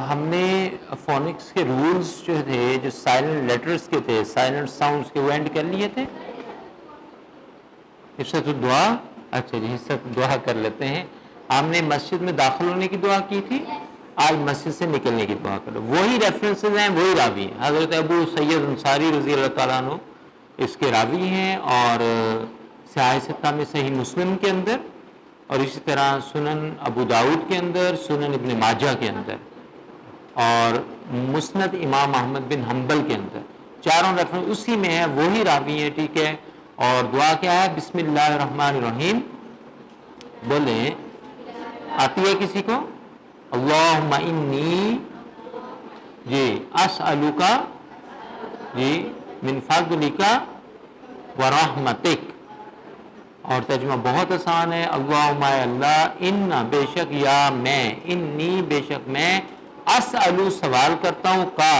ہم نے فونکس کے رولز جو تھے، جو سائلنٹ لیٹرز کے تھے، سائلنٹ ساؤنڈز کے، وہ اینڈ کر لیے تھے. حصۃ الدعا. اچھا جی، حصۃ الدعا کر لیتے ہیں. ہم نے مسجد میں داخل ہونے کی دعا کی تھی، آج مسجد سے نکلنے کی دعا کرو. وہی ریفرنسز ہیں، وہی راوی ہیں. حضرت ابو سید انصاری رضی اللہ تعالیٰ عنہ اس کے راوی ہیں، اور صحاح ستہ میں صحیح مسلم کے اندر، اور اسی طرح سنن ابو داؤد کے اندر، سنن ابن ماجہ کے اندر، اور مسند امام احمد بن حنبل کے اندر. چاروں ریفرنس اسی میں ہے، وہی راوی ہیں. ٹھیک ہے. اور دعا کیا ہے؟ بسم اللہ الرحمن الرحیم. بولیں، آتی ہے کسی کو؟ اللہم انی جی اسألک جی من فضلک ورحمتک. اور ترجمہ بہت آسان ہے. اللہم اے اللہ، ان بے شک، یا میں، انی بے شک میں، اسألو سوال کرتا ہوں، کا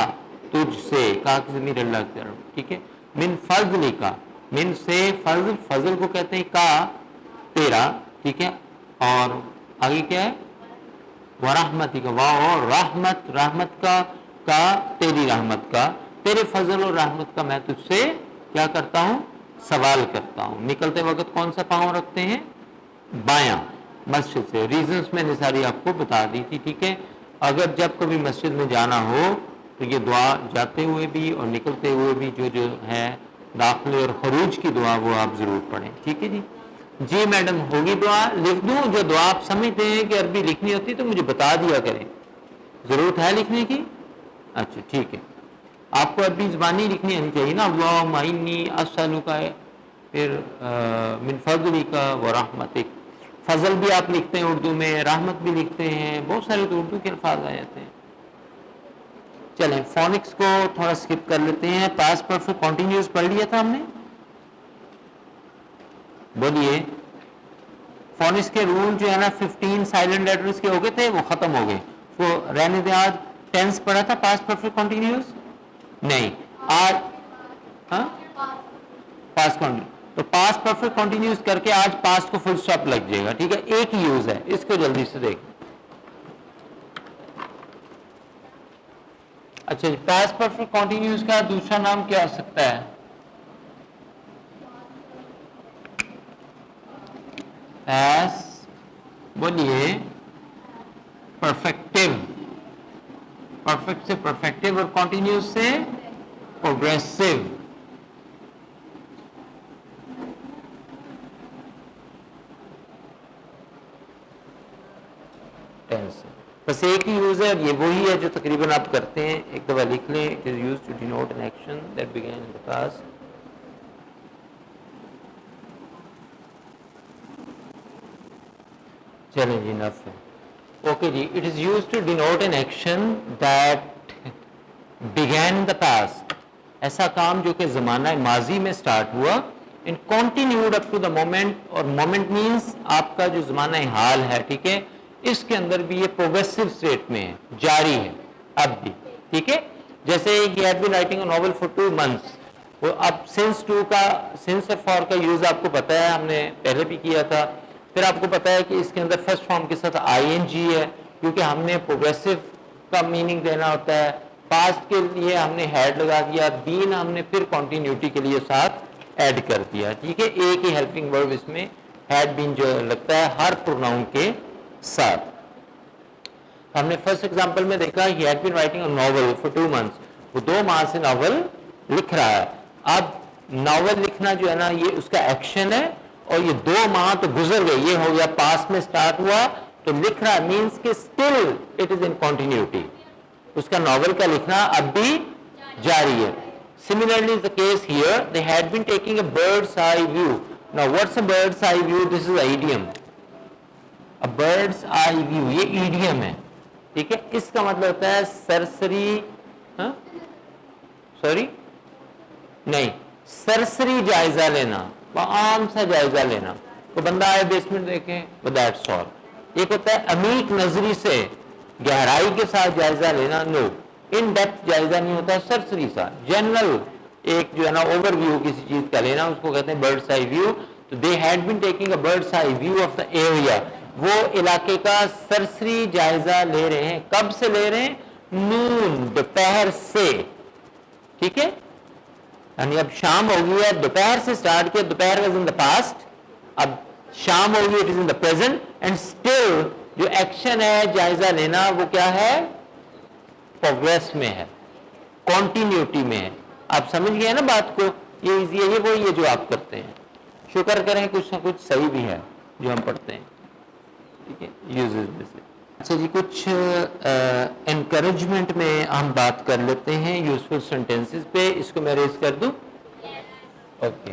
تجھ سے، کا کی ضمیر اللہ کی طرف. ٹھیک ہے. من فضلک، من سے فضل، فضل کو کہتے ہیں کا تیرا. ٹھیک ہے. اور آگے کیا ہے؟ ورحمتی کا، واہ، رحمت، رحمت کا تیری رحمت کا، تیرے فضل اور رحمت کا میں تجھ سے کیا کرتا ہوں؟ سوال کرتا ہوں. نکلتے وقت کون سا پاؤں رکھتے ہیں؟ بایاں، مسجد سے. ریزنز میں نے ساری آپ کو بتا دی تھی. ٹھیک ہے. اگر جب کبھی مسجد میں جانا ہو تو یہ دعا جاتے ہوئے بھی اور نکلتے ہوئے بھی جو ہے داخلے اور خروج کی دعا، وہ آپ ضرور پڑھیں. ٹھیک ہے جی. جی میڈم، ہوگی دعا؟ لکھ دوں؟ جو دعا آپ سمجھتے ہیں کہ عربی لکھنی ہوتی تو مجھے بتا دیا کریں. ضرورت ہے لکھنے کی؟ اچھا ٹھیک ہے. آپ کو عربی زبانی لکھنی آنی چاہیے نا. اللہم انی اسألک، پھر من فضلک ورحمتک. فضل بھی آپ لکھتے ہیں اردو میں، رحمت بھی لکھتے ہیں، بہت سارے تو اردو کے الفاظ آ جاتے ہیں. چلیں فونکس کو تھوڑا سکپ کر لیتے ہیں. پاسٹ پرفیکٹ کنٹینیوس پڑھ لیا تھا ہم نے. بولیے. فونکس کے رول جو ہے نا 15 سائلنٹ لیٹرز کے ہو گئے تھے، وہ ختم ہو گئے. وہ رہنے دیں. آج ٹینس پڑھا تھا پاسٹ پرفیکٹ کنٹینیوس؟ نہیں. آج پاسٹ کنٹینیوس. تو پاسٹ پرفیکٹ کنٹینیوس کر کے آج پاسٹ کو فل سٹاپ لگ جائے گا. ٹھیک ہے. ایک ہی یوز ہے، اس کو جلدی سے دیکھ. اچھا جی، پاسٹ پرفیکٹ کنٹینیوس کا دوسرا نام کیا ہو سکتا ہے؟ بولیے. پرفیکٹو. پرفیکٹ سے پرفیکٹو اور کنٹینیوس سے پروگریسو. بس ایک ہی یوز ہے، اور یہ وہی ہے جو تقریباً آپ کرتے ہیں. ایک دفعہ لکھ لیں. It is used to denote an action that began in the past. چلیں جی، نف ہے. اوکے جی. It is used to denote an action that began in the past. ایسا کام جو کہ زمانہ ماضی میں سٹارٹ ہوا. and continued up to the moment. اور moment means آپ کا جو زمانہ حال ہے. ٹھیک ہے. اس کے اندر بھی یہ پروگریسو اسٹیٹ میں ہے، جاری ہے اب بھی. ٹھیک ہے. جیسے he had been writing a novel for 2 months. وہ اب since 2 کا، since اور for کا یوز آپ کو پتا ہے، ہم نے پہلے بھی کیا تھا. پھر آپ کو پتا ہے کہ اس کے اندر فرسٹ فارم کے ساتھ ING ہے، کیونکہ ہم نے پروگریسو کا میننگ دینا ہوتا ہے. پاسٹ کے لیے ہم نے ہیڈ لگا دیا، بین ہم نے پھر کنٹینیوٹی کے لیے ساتھ ایڈ کر دیا. ٹھیک ہے. ایک ہی ہیلپنگ ورب اس میں ہیڈ بین جو لگتا ہے ہر پروناؤن کے ساتھ. ہم نے فرسٹ ایگزامپل میں دیکھا he had been writing a novel for 2 months. وہ 2 ماہ سے ناول لکھ رہا ہے. اب ناول لکھنا جو ہے نا، یہ اس کا ایکشن ہے، اور یہ 2 ماہ تو گزر گئے. یہ ہو گیا پاسٹ میں سٹارٹ ہوا تو لکھ رہا مینس کہ still it is in continuity. اس کا ناول کا لکھنا اب بھی جاری ہے. Similarly is the case here. They had been taking a bird's eye view. Now what's a bird's eye view? This is an idiom. A bird's eye view. یہ idiom ہے. ٹھیک ہے. اس کا مطلب ہوتا ہے سرسری، سوری نہیں، سرسری جائزہ لینا، عام سا جائزہ لینا. تو بندہ آئے بیسمنٹ دیکھیں، that's all. ایک ہوتا ہے عمیق نظری سے گہرائی کے ساتھ جائزہ لینا. نو، ان ڈیپتھ جائزہ نہیں ہوتا، سرسری سا جنرل ایک جو ہے نا اوور ویو کسی چیز کا لینا، اس کو کہتے ہیں برڈس آئی ویو. تو they had been taking a birds eye view of the area. وہ علاقے کا سرسری جائزہ لے رہے ہیں. کب سے لے رہے ہیں؟ نون، دوپہر سے. ٹھیک ہے، یعنی اب شام ہو گئی ہے، دوپہر سے سٹارٹ کیا، دوپہر واز ان دا پاسٹ، اب شام ہو گئی، it is in the present, and still جو ایکشن ہے جائزہ لینا وہ کیا ہے؟ پروگریس میں ہے، کنٹینیوٹی میں ہے. آپ سمجھ گئے نا بات کو؟ یہ وہی ہے جو آپ کرتے ہیں. شکر کریں کچھ نہ کچھ صحیح بھی ہے جو ہم پڑھتے ہیں. ٹھیک ہے، یوزز میں سے. اچھا جی، کچھ انکریجمنٹ میں ہم بات کر لیتے ہیں یوزفل سینٹینسز پہ. اس کو میں ریز کر دوں؟ اوکے.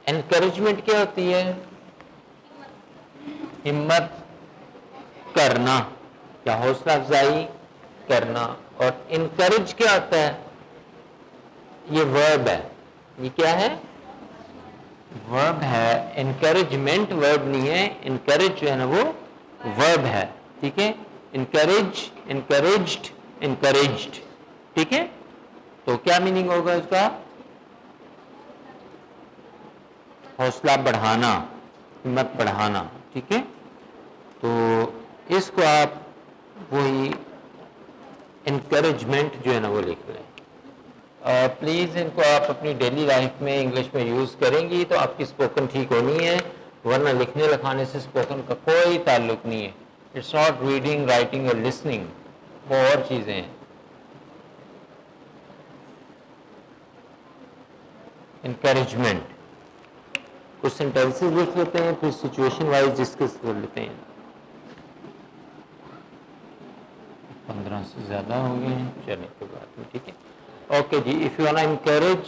انکریجمنٹ کیا ہوتی ہے؟ ہمت کرنا یا حوصلہ افزائی کرنا. اور انکریج کیا ہوتا ہے؟ یہ ورب ہے. یہ کیا ہے؟ ورب ہے. انکریجمنٹ ورب نہیں ہے، انکریج جو ہے نا وہ ورب ہے. ٹھیک ہے، انکریج، انکریجڈ، انکریجڈ. ٹھیک ہے، تو کیا میننگ ہوگا اس کا؟ حوصلہ بڑھانا، ہمت بڑھانا. ٹھیک ہے، تو اس کو آپ وہی انکریجمنٹ جو ہے نا وہ لکھ لیں. پلیز ان کو آپ اپنی ڈیلی لائف میں انگلش میں یوز کریں گی تو آپ کی اسپوکن ٹھیک ہونی ہے، ورنہ لکھنے لکھانے سے اسپوکن کا کوئی تعلق نہیں ہے. اٹس ناٹ ریڈنگ، رائٹنگ اور لسننگ، وہ اور چیزیں ہیں. انکریجمنٹ کچھ سینٹینسز لکھ لیتے ہیں، پھر سچویشن وائز ڈسکس کر لیتے ہیں. 15 سے زیادہ ہو گئے ہیں، چلیں کوئی بات نہیں. ٹھیک ہے، اوکے جی. اف یو وانٹ انکریج،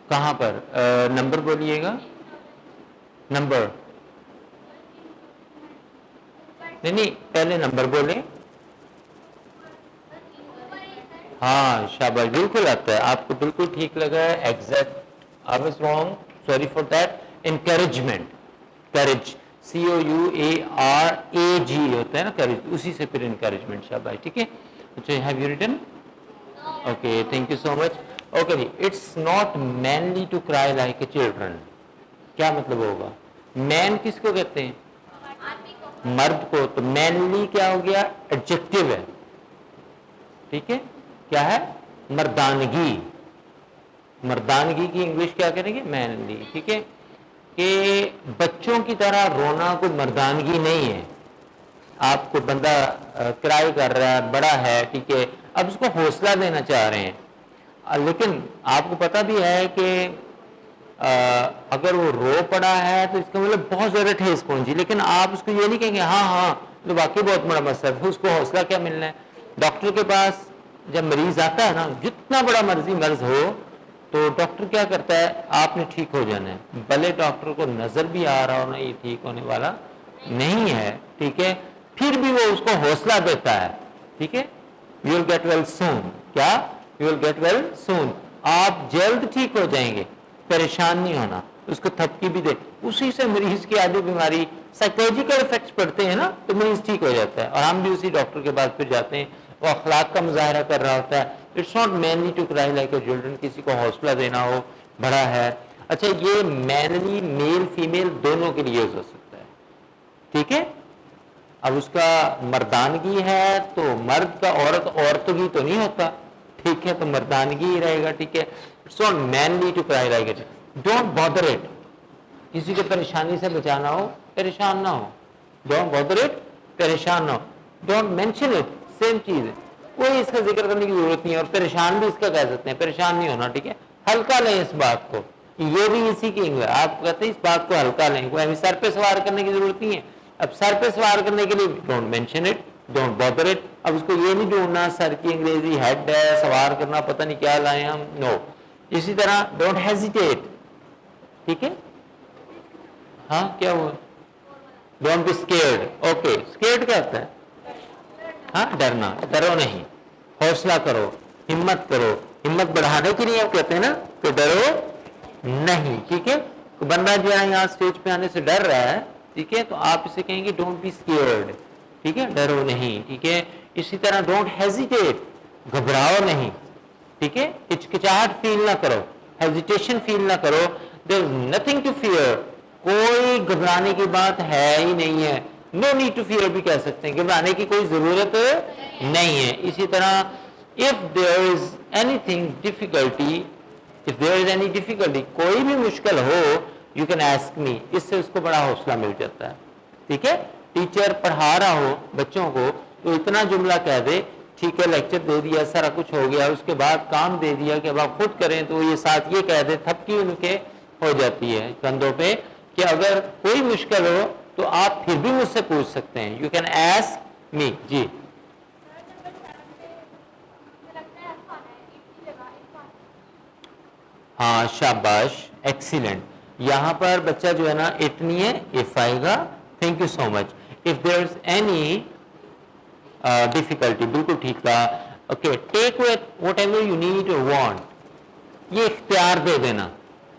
کہاں پر؟ نمبر بولیے گا. نمبر نہیں، پہلے نمبر بولیں. ہاں شاباش، بالکل آتا ہے آپ کو، بالکل ٹھیک لگا ہے. Exact, I was wrong, sorry for that. Encouragement, courage, COUARAG ہوتا ہے نا کریج، اسی سے پھر انکریجمنٹ. شاباش، ٹھیک ہے. اچھا، have you written? Okay, thank you so much. Okay جی. It's not manly to cry like a children. کیا مطلب ہوگا؟ مین کس کو کہتے ہیں؟ مرد کو. تو مینلی کیا ہو گیا؟ ایڈجیکٹو ہے. ٹھیک ہے، کیا ہے؟ مردانگی. مردانگی کی انگلش کیا کریں گے؟ مینلی. ٹھیک ہے، کہ بچوں کی طرح رونا کوئی مردانگی نہیں ہے. آپ کو بندہ کرائی کر رہا ہے، بڑا ہے، ٹھیک ہے، اب اس کو حوصلہ دینا چاہ رہے ہیں، لیکن آپ کو پتا بھی ہے کہ اگر وہ رو پڑا ہے تو اس کا مطلب بہت زیادہ ٹھیس پہنچی، لیکن آپ اس کو یہ نہیں کہیں گے ہاں ہاں تو واقعی بہت بڑا مسئلہ ہے. اس کو حوصلہ کیا ملنا ہے؟ ڈاکٹر کے پاس جب مریض آتا ہے نا، جتنا بڑا مرضی مرض ہو تو ڈاکٹر کیا کرتا ہے؟ آپ نے ٹھیک ہو جانا ہے. بھلے ڈاکٹر کو نظر بھی آ رہا ہو نا یہ ٹھیک ہونے والا نہیں ہے، ٹھیک ہے، پھر بھی وہ اس کو حوصلہ دیتا ہے. ٹھیک ہے، یو ول گیٹ ویل سون. کیا؟ یو ول گیٹ ویل سون. آپ جلد ٹھیک ہو جائیں گے، پریشان نہیں ہونا. اس کو تھپکی بھی دے، اسی سے مریض کی آدھی بیماری سائیکولوجیکل افیکٹس پڑتے ہیں نا تو مریض ٹھیک ہو جاتا ہے. اور ہم بھی اسی ڈاکٹر کے پاس پھر جاتے ہیں، وہ اخلاق کا مظاہرہ کر رہا ہوتا ہے. It's not manly to cry like a children, کسی کو حوصلہ دینا ہو، بڑا ہے. اچھا، یہ مینلی میل فیمیل دونوں کے لیے یوز ہو سکتا ہے. ٹھیک ہے، اب اس کا مردانگی ہے تو مرد کا عورتوں کی تو نہیں ہوتا. ٹھیک ہے، تو مردانگی ہی رہے گا. ٹھیک ہے، it's not manly to cry like a. Don't bother it. کسی کو پریشانی سے بچانا ہو، پریشان نہ ہو. ڈونٹ بادر اٹ، پریشان نہ ہو. ڈونٹ مینشن اٹ، سیم چیز ہے، کوئی اس کا ذکر کرنے کی ضرورت نہیں ہے. اور پریشان بھی اس کا کہہ سکتے ہیں، پریشان نہیں ہونا. ٹھیک ہے، ہلکا لیں اس بات کو. یہ بھی اسی کی ہے، آپ کہتے ہیں اس بات کو ہلکا لیں، کوئی سر پہ سوار کرنے کی ضرورت نہیں ہے. اب سر پہ سوار کرنے کے لیے don't mention it, don't bother it. اب اس کو یہ نہیں ڈھونڈنا سر کی انگریزی ہیڈ ہے، سوار کرنا پتہ نہیں کیا لائیں ہم، نو. اسی طرح ڈونٹ ہیزیٹیٹ. ٹھیک ہے، ہاں کیا ہوا؟ Don't be scared. Okay, scared کیا ہوتا ہے؟ ہاں، ڈرنا. ڈرو نہیں، حوصلہ کرو، ہمت کرو. ہمت بڑھانے کے لیے ہم کہتے ہیں نا کہ ڈرو نہیں. ٹھیک ہے، تو بندہ جو ہے یہاں اسٹیج پہ آنے سے ڈر رہا ہے، ٹھیک ہے، تو آپ اسے کہیں گے ڈونٹ بی اسکیئرڈ. ٹھیک ہے، ڈرو نہیں. ٹھیک ہے، اسی طرح ڈونٹ ہیزیٹیٹ، گھبراؤ نہیں. ٹھیک ہے, ہچکچاہٹ فیل نہ کرو, ہیزیٹیشن فیل نہ کرو, دیر از نتھنگ ٹو فیئر, کوئی گھبرانے کی بات ہے ہی نہیں ہے, نو نیڈ ٹو فیئر بھی کہہ سکتے ہیں, گھبرانے کی کوئی ضرورت نہیں ہے. اسی طرح if there is anything difficulty, if there is any difficulty, کوئی بھی مشکل ہو, you can ask me, اس سے اس کو بڑا حوصلہ مل جاتا ہے. ٹھیک ہے, ٹیچر پڑھا رہا ہو بچوں کو تو اتنا جملہ کہہ دے, ٹھیک ہے لیکچر دے دیا, سارا کچھ ہو گیا, اس کے بعد کام دے دیا کہ اب آپ خود کریں, تو یہ ساتھ یہ کہہ دے, تھپکی ان کے ہو جاتی ہے کندھوں پہ کہ اگر کوئی مشکل ہو تو آپ پھر بھی مجھ سے پوچھ سکتے ہیں, یو کین ایسک می. جی ہاں شاباش, ایکسیلنٹ. یہاں پر بچہ جو ہے نا اٹ نہیں ہے, اف آئے گا. Thank you so much. If there is any difficulty, بالکل ٹھیک تھا. Okay, take whatever you need or want, یہ اختیار دے دینا.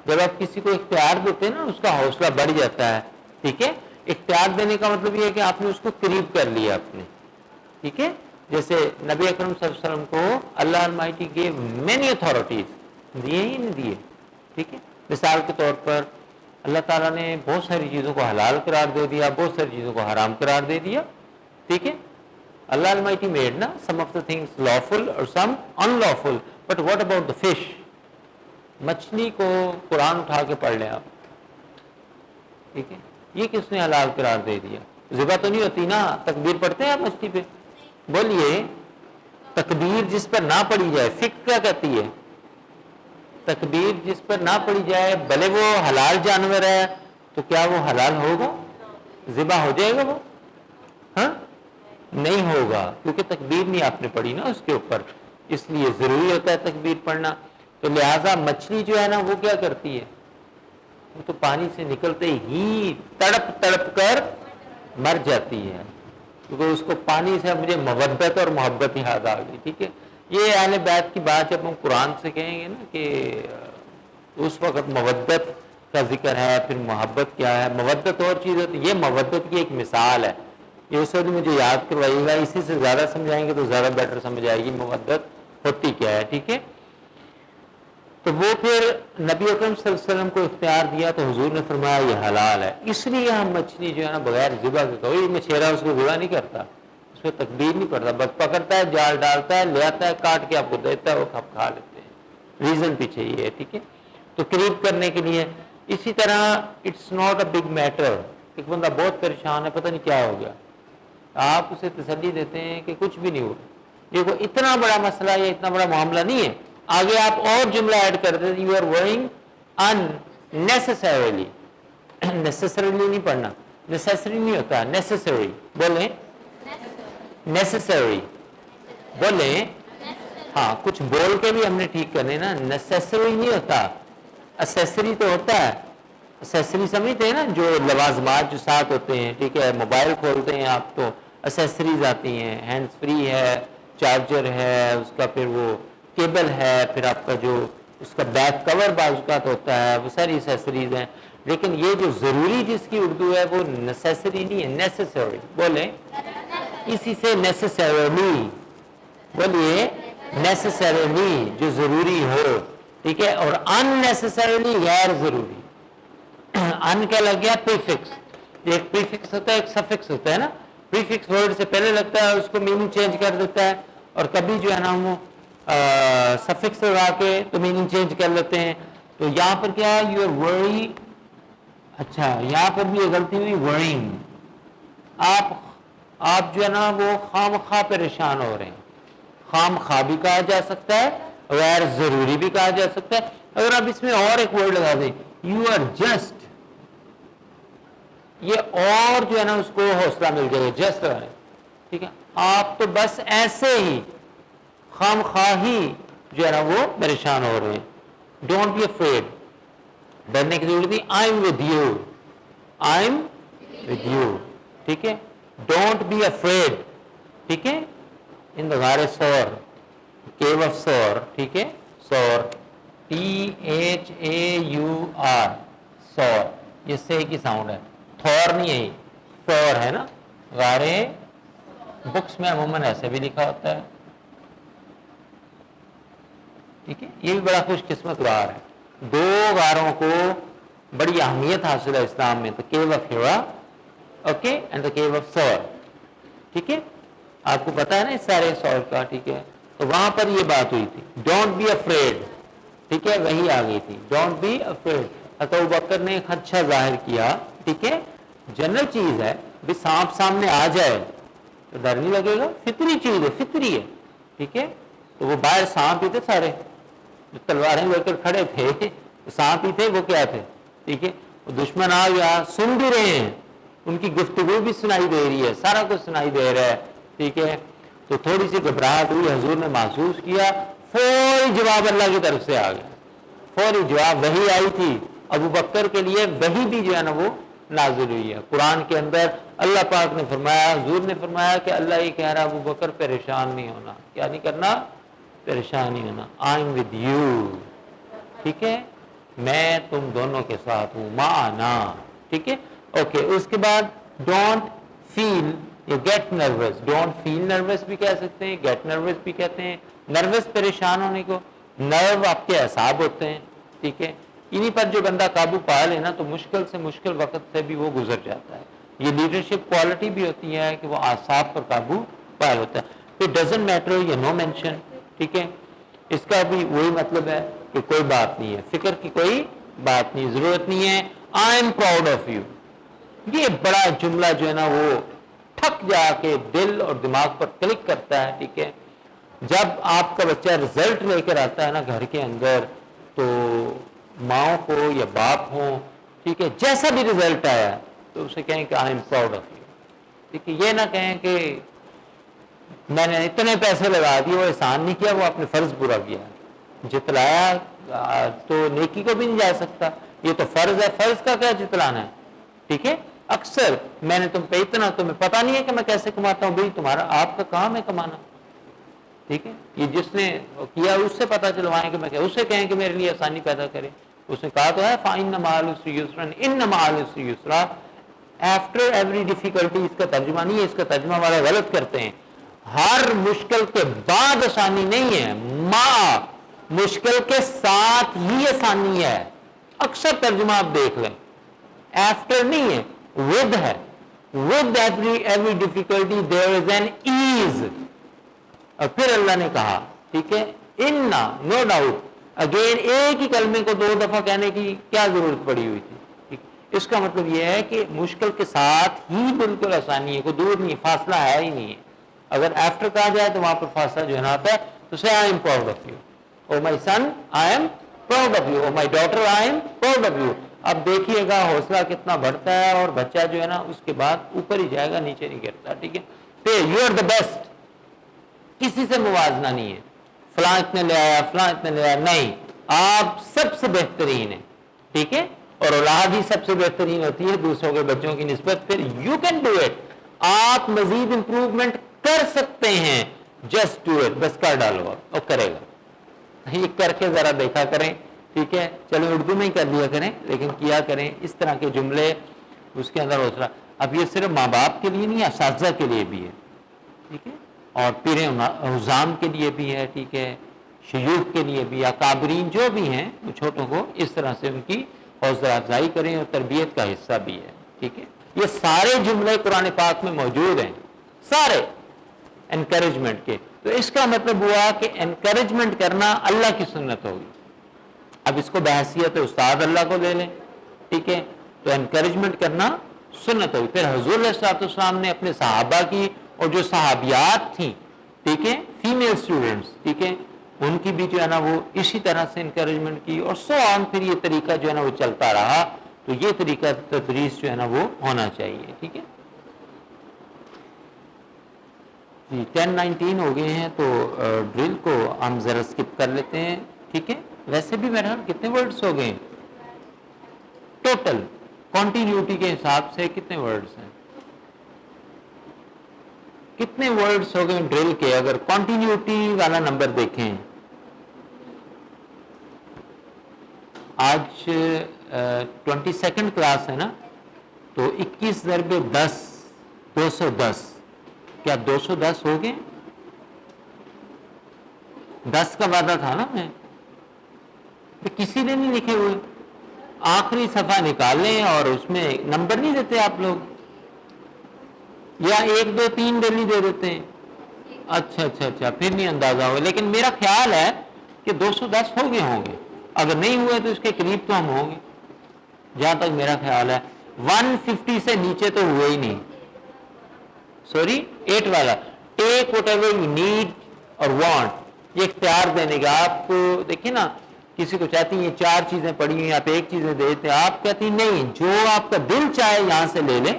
جب آپ کسی کو اختیار دیتے ہیں نا اس کا حوصلہ بڑھ جاتا ہے. ٹھیک ہے, اختیار دینے کا مطلب یہ ہے کہ آپ نے اس کو قریب کر لیا اپنے. ٹھیک ہے, جیسے نبی اکرم صلی اللہ علیہ وسلم کو اللہ المائٹی گیو مینی اتھارٹیز, دیے ہی نہیں دیے. ٹھیک ہے, مثال کے طور پر اللہ تعالیٰ نے بہت ساری چیزوں کو حلال قرار دے دیا, بہت ساری چیزوں کو حرام قرار دے دیا. ٹھیک ہے, اللہ المائٹی میڈ نا سم آف دا تھنگس lawful اور سم unlawful, but what about the fish, مچھلی کو قرآن اٹھا کے پڑھ لیں آپ. ٹھیک ہے, یہ کس نے حلال قرار دے دیا؟ ذبح تو نہیں ہوتی نا, تکبیر پڑھتے ہیں آپ مچھلی پہ؟ بولیے, تکبیر جس پر نہ پڑھی جائے, فقہ کیا کہتی ہے؟ تکبیر جس پر نہ پڑھی جائے بھلے وہ حلال جانور ہے تو کیا وہ حلال ہوگا؟ ذبح ہو جائے گا وہ؟ ہاں نہیں ہوگا, کیونکہ تکبیر نہیں آپ نے پڑھی نا اس کے اوپر, اس لیے ضروری ہوتا ہے تکبیر پڑھنا. تو لہٰذا مچھلی جو ہے نا وہ کیا کرتی ہے, وہ تو پانی سے نکلتے ہی تڑپ تڑپ کر مر جاتی ہے, کیونکہ اس کو پانی سے مجھے مودت اور محبت یاد آ گئی. ٹھیک ہے, یہ اہل بیت کی بات جب ہم قرآن سے کہیں گے نا کہ اس وقت مودت کا ذکر ہے, پھر محبت کیا ہے, مودت اور چیز ہوتی ہے, یہ مودت کی ایک مثال ہے. یہ اس وقت مجھے یاد کروائیے گا, اسی سے زیادہ سمجھائیں گے تو زیادہ بیٹر سمجھ آئے گی مودت ہوتی کیا ہے. ٹھیک ہے, تو وہ پھر نبی اکرم صلی اللہ علیہ وسلم کو اختیار دیا تو حضور نے فرمایا یہ حلال ہے. اس لیے ہم مچھلی جو ہے نا بغیر ذبح کے, کوئی مچھیرا اس کو ذبح نہیں کرتا, اس میں تکبیر نہیں پڑتا, بس پکڑتا ہے, جال ڈالتا ہے, لے آتا ہے, کاٹ کے آپ کو دیتا ہے, وہ کھا لیتے ہیں. ریزن پیچھے یہ ہے. ٹھیک ہے, تو قریب کرنے کے لیے. اسی طرح it's not a big matter, ایک بندہ بہت پریشان ہے, پتہ نہیں کیا ہو گیا, آپ اسے تسلی دیتے ہیں کہ کچھ بھی نہیں ہوا, یہ کوئی اتنا بڑا مسئلہ یا اتنا بڑا معاملہ نہیں ہے. آگے آپ اور جملہ ایڈ کر دیتے, you are worrying unnecessarily. Necessarily نہیں پڑھنا, نیسسری نہیں ہوتا, نیسسری. بولیں نیسسری, بولیں. ہاں کچھ بول کے بھی ہم نے ٹھیک کرنے نا, نیسسری نہیں ہوتا, اسیسری تو ہوتا ہے. اسیسری سمجھتے ہیں نا, جو لوازمات جو ساتھ ہوتے ہیں. ٹھیک ہے, موبائل کھولتے ہیں آپ تو اسیسریز آتی ہیں, ہینڈز فری ہے, چارجر ہے, اس کا پھر وہ کیبل ہے, پھر آپ کا جو اس کا بیک کور بعض اوقات ہوتا ہے, وہ ساری اسیسریز ہیں. لیکن یہ جو ضروری جس کی اردو ہے وہ نیسسری نہیں ہے, نیسسری. بولیں اسی سے نیسسریلی, بولیے نیسسریلی, جو ضروری ہو. ٹھیک ہے, اور unnecessarily غیر ضروری. ان کیا لگ گیا؟ پریفکس. ایک پریفکس ہوتا ہے, ایک سفکس ہوتا ہے نا. پریفکس ورڈ سے پہلے لگتا ہے, اس کو میننگ چینج کر دیتا ہے, اور کبھی جو ہے نا وہ سفکس لگا کے تو میننگ چینج کر لیتے ہیں. تو یہاں پر کیا, یو آر وری. اچھا یہاں پر بھی یہ غلطی ہوئی, ورنگ. آپ جو ہے نا وہ خام خواہ پریشان ہو رہے ہیں. خام خواہ بھی کہا جا سکتا ہے, غیر ضروری بھی کہا جا سکتا ہے. اگر آپ اس میں اور ایک ورڈ لگا دیں, یو آر جسٹ, یہ اور جو ہے نا اس کو حوصلہ مل جائے گا, جسٹ. ٹھیک ہے, آپ تو بس ایسے ہی خام خواہی جو ہے نا وہ پریشان ہو رہے ہیں. ڈونٹ بی افریڈ, ڈرنے کی ضرورت نہیں. I am with you, I am with you. ٹھیک ہے, ڈونٹ بی افریڈ. ٹھیک ہے, ان دا غار سور, کیو آف سور. ٹھیک ہے, سور, THAUR, سور, یہ سے کی ساؤنڈ ہے, تھور نہیں ہے, سور ہے نا. غارے بکس میں عموماً ایسے بھی لکھا ہوتا ہے. ٹھیک ہے. یہ بھی بڑا خوش قسمت غار ہے. 2 غاروں کو بڑی اہمیت حاصل ہے اسلام میں, the cave of Hira okay and the cave of Thawr. ٹھیک ہے, آپ کو پتا ہے نا اس سارے سور کا. ٹھیک ہے, تو وہاں پر یہ بات ہوئی تھی, ڈونٹ بی افریڈ. ٹھیک ہے, وہی آ گئی تھی, ڈونٹ بی افریڈ. ابوبکر نے ایک اچھا ظاہر کیا. ٹھیک ہے, جنرل چیز ہے بھی, سانپ سامنے آ جائے تو ڈر نہیں لگے گا, فطری چیز ہے, فطری ہے. ٹھیک ہے, تو وہ باہر سانپ ہی تھے سارے, جو تلواریں لے کر کھڑے تھے سانپ ہی تھے, وہ کیا تھے. ٹھیک ہے, وہ دشمن آ گیا, سن بھی رہے ہیں, ان کی گفتگو بھی سنائی دے رہی ہے, سارا کچھ سنائی دے رہا ہے. ٹھیک ہے, تو تھوڑی سی گھبراہٹ ہوئی, حضور نے محسوس کیا, فوری جواب اللہ کی طرف سے آ گیا. فوری جواب, وحی آئی تھی ابو بکر کے لیے, وحی بھی جو ہے نا وہ نازل ہوئی ہے. قرآن کے اندر اللہ پاک نے فرمایا, حضور نے فرمایا کہ اللہ یہ کہہ رہا ابو بکر پریشان نہیں ہونا. کیا نہیں کرنا؟ پریشان نہیں ہونا. I am with you. ٹھیک ہے, میں تم دونوں کے ساتھ ہوں, معنا. ٹھیک ہے, اوکے. اس کے بعد ڈونٹ فیل, یہ get nervous. Don't feel nervous بھی کہہ سکتے ہیں, گیٹ نروس بھی کہتے ہیں. نروس پریشان ہونے کو, نرو آپ کے اعصاب ہوتے ہیں. ٹھیک ہے, انہی پر جو بندہ قابو پا لینا تو مشکل سے مشکل وقت سے بھی وہ گزر جاتا ہے. یہ لیڈرشپ کوالٹی بھی ہوتی ہے کہ وہ اعصاب پر قابو پا لیتا ہے. پھر ڈزنٹ میٹر, یہ نو مینشن. ٹھیک ہے, اس کا بھی وہی مطلب ہے کہ کوئی بات نہیں ہے, فکر کی کوئی بات نہیں, ضرورت نہیں ہے. آئی ایم پراؤڈ آف یو, یہ بڑا جملہ جو ہے نا وہ ٹھک جا کے دل اور دماغ پر کلک کرتا ہے. ٹھیک ہے, جب آپ کا بچہ رزلٹ لے کر آتا ہے نا گھر کے اندر, تو ماؤں کو یا باپ ہوں, ٹھیک ہے, جیسا بھی رزلٹ آیا تو اسے کہیں کہ آئی ایم پراؤڈ آف یو. ٹھیک ہے, یہ نہ کہیں کہ میں نے اتنے پیسے لگا دیے, وہ احسان نہیں کیا, وہ اپنے فرض پورا کیا. جتلایا تو نیکی کو بھی نہیں جا سکتا, یہ تو فرض ہے, فرض کا کیا جتلانا ہے. ٹھیک ہے, اکثر میں نے تم پہ اتنا, تمہیں پتا نہیں ہے کہ میں کیسے کماتا ہوں. بھائی تمہارا, آپ کا کام ہے کمانا. ٹھیک ہے, یہ جس نے کیا اس سے پتا چلوائیں کہ میں کیا, اس سے کہیں کہ میرے لیے آسانی پیدا کرے. اس نے کہا تو ہے فَإِنَّ مَعَ الْعُسْرِ يُسْرًا إِنَّ مَعَ الْعُسْرِ يُسْرًا. آفٹر ایوری ڈیفیکلٹی, اس کا ترجمہ نہیں ہے, اس کا ترجمہ والا غلط کرتے ہیں. ہر مشکل کے بعد آسانی نہیں ہے, ماں مشکل کے ساتھ ہی آسانی ہے. اکثر ترجمہ آپ دیکھ لیں, آفٹر نہیں ہے, ود ہے. With every difficulty there is an as. اور پھر اللہ نے کہا, ٹھیک ہے, اننا, نو ڈاؤٹ. اگین ایک ہی کلمے کو 2 دفعہ کہنے کی کیا ضرورت پڑی ہوئی تھی. اس کا مطلب یہ ہے کہ مشکل کے ساتھ ہی بالکل آسانی ہے, کوئی دور نہیں, فاصلہ ہے ہی نہیں ہے. اگر آفٹر کہا جائے تو وہاں پر فاصلہ جو ہے نا آتا ہے. تو say I am proud of you, oh my son I am proud of you, oh my daughter I am proud of you. اب دیکھیے گا حوصلہ کتنا بڑھتا ہے, اور بچہ جو ہے نا اس کے بعد اوپر ہی جائے گا, نیچے نہیں گرتا. ٹھیک ہے, پھر یو آر دا بیسٹ, کسی سے موازنہ نہیں ہے, فلاں اتنے لے آیا, فلاں اتنے لے آیا, نہیں, آپ سب سے بہترین ہیں. ٹھیک ہے, اور اولاد ہی سب سے بہترین ہوتی ہے دوسروں کے بچوں کی نسبت. پھر یو کین ڈو اٹ, آپ مزید امپروومنٹ کر سکتے ہیں. جسٹ ڈو اٹ, بس کر ڈالو اور کرے گا. یہ کر کے ذرا دیکھا کریں. ٹھیک ہے, چلو اردو میں ہی کر لیا کریں, لیکن کیا کریں اس طرح کے جملے, اس کے اندر حوصلہ. اب یہ صرف ماں باپ کے لیے نہیں, اساتذہ کے لیے بھی ہے. ٹھیک ہے, اور پیر حضام کے لیے بھی ہے. ٹھیک ہے, شیوخ کے لیے بھی, اکابرین جو بھی ہیں وہ چھوٹوں کو اس طرح سے ان کی حوصلہ افزائی کریں, اور تربیت کا حصہ بھی ہے. ٹھیک ہے, یہ سارے جملے قرآن پاک میں موجود ہیں, سارے انکریجمنٹ کے. تو اس کا مطلب ہوا کہ انکریجمنٹ کرنا اللہ کی سنت ہوگی. اب اس کو بحیثیت استاد اللہ کو لے لیں. ٹھیک ہے, تو انکریجمنٹ کرنا سنت ہوگی. پھر حضور علیہ الصلوۃ والسلام نے اپنے صحابہ کی, اور جو صحابیات تھیں, ٹھیک ہے, فیمیل اسٹوڈنٹس, ٹھیک ہے, ان کی بھی جو ہے نا وہ اسی طرح سے انکریجمنٹ کی, اور سو آن. پھر یہ طریقہ جو ہے نا وہ چلتا رہا. تو یہ طریقہ تدریس جو ہے نا وہ ہونا چاہیے. ٹھیک ہے جی, 10:19 ہو گئے ہیں, تو ڈرل کو ہم ذرا اسکپ کر لیتے ہیں. ٹھیک ہے, ویسے بھی میرے خیال کتنے ورڈز ہو گئے ٹوٹل کنٹینیوٹی کے حساب سے, کتنے ورڈز ہیں, کتنے ورڈز ہو گئے ڈرل کے, اگر کنٹینیوٹی والا نمبر دیکھیں. آج 22 کلاس ہے نا, تو 21 ضرب 10 210. کیا 210 ہو گئے؟ 10 کا وعدہ تھا نا میں, تو کسی نے نہیں لکھے ہوئے. آخری صفحہ نکال لیں اور اس میں نمبر نہیں دیتے آپ لوگ, یا 1 2 3 ڈیلی دے دیتے ہیں. اچھا اچھا اچھا, پھر نہیں اندازہ ہوگا, لیکن میرا خیال ہے کہ 210 ہو گئے ہوں گے. اگر نہیں ہوئے تو اس کے قریب تو ہم ہوں گے, جہاں تک میرا خیال ہے. 150 سے نیچے تو ہوئے ہی نہیں. سوری 8 والا, ٹیک what ever you need or want, یہ اختیار دینے کا. آپ دیکھیں نا, کسی کو چاہتی ہیں یہ 4 چیزیں پڑھی ہوئی, آپ ایک چیزیں دیتے ہیں, آپ کہتی ہیں نہیں, جو آپ کا دل چاہے یہاں سے لے لیں,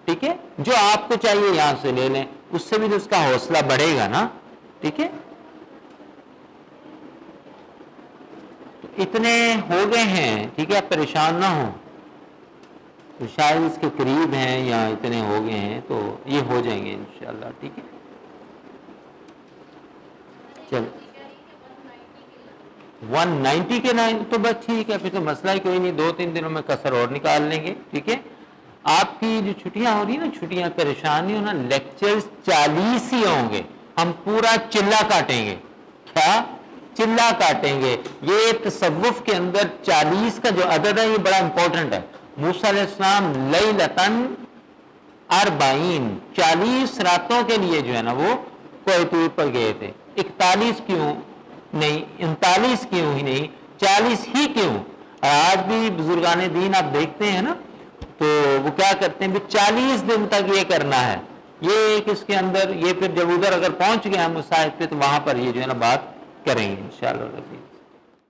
ٹھیک ہے, جو آپ کو چاہیے یہاں سے لے لیں, اس سے بھی تو اس کا حوصلہ بڑھے گا نا. ٹھیک ہے, تو اتنے ہو گئے ہیں. ٹھیک ہے, آپ پریشان نہ ہوں, تو شاید اس کے قریب ہیں یا اتنے ہو گئے ہیں, تو یہ ہو جائیں گے انشاءاللہ. ٹھیک ہے, چل 190 کے 9 تو بس ٹھیک ہے, پھر تو مسئلہ ہی کوئی نہیں, 2-3 دنوں میں کسر اور نکال لیں گے. ٹھیک ہے, آپ کی جو چھٹیاں ہو رہی ہیں نا, چھٹیاں پریشانی ہونا, لیکچرز 40 ہی ہوں گے, ہم پورا چلہ کاٹیں گے. کیا چلہ کاٹیں گے؟ یہ تصوف کے اندر 40 کا جو عدد ہے یہ بڑا امپورٹنٹ ہے. موسیٰ علیہ السلام لیلتن 40 راتوں کے لیے جو ہے نا وہ کوہ طور پر گئے تھے. 41 کیوں نہیں, 39 کیوں ہی نہیں, 40 ہی کیوں؟ آج بھی بزرگان دین آپ دیکھتے ہیں نا, تو وہ کیا کرتے ہیں, 40 دن تک یہ کرنا ہے, یہ ایک اس کے اندر, یہ پھر جب ادھر اگر پہنچ گئے ہم اس سائٹ پہ, تو وہاں پر یہ جو ہے نا بات کریں گے انشاءاللہ.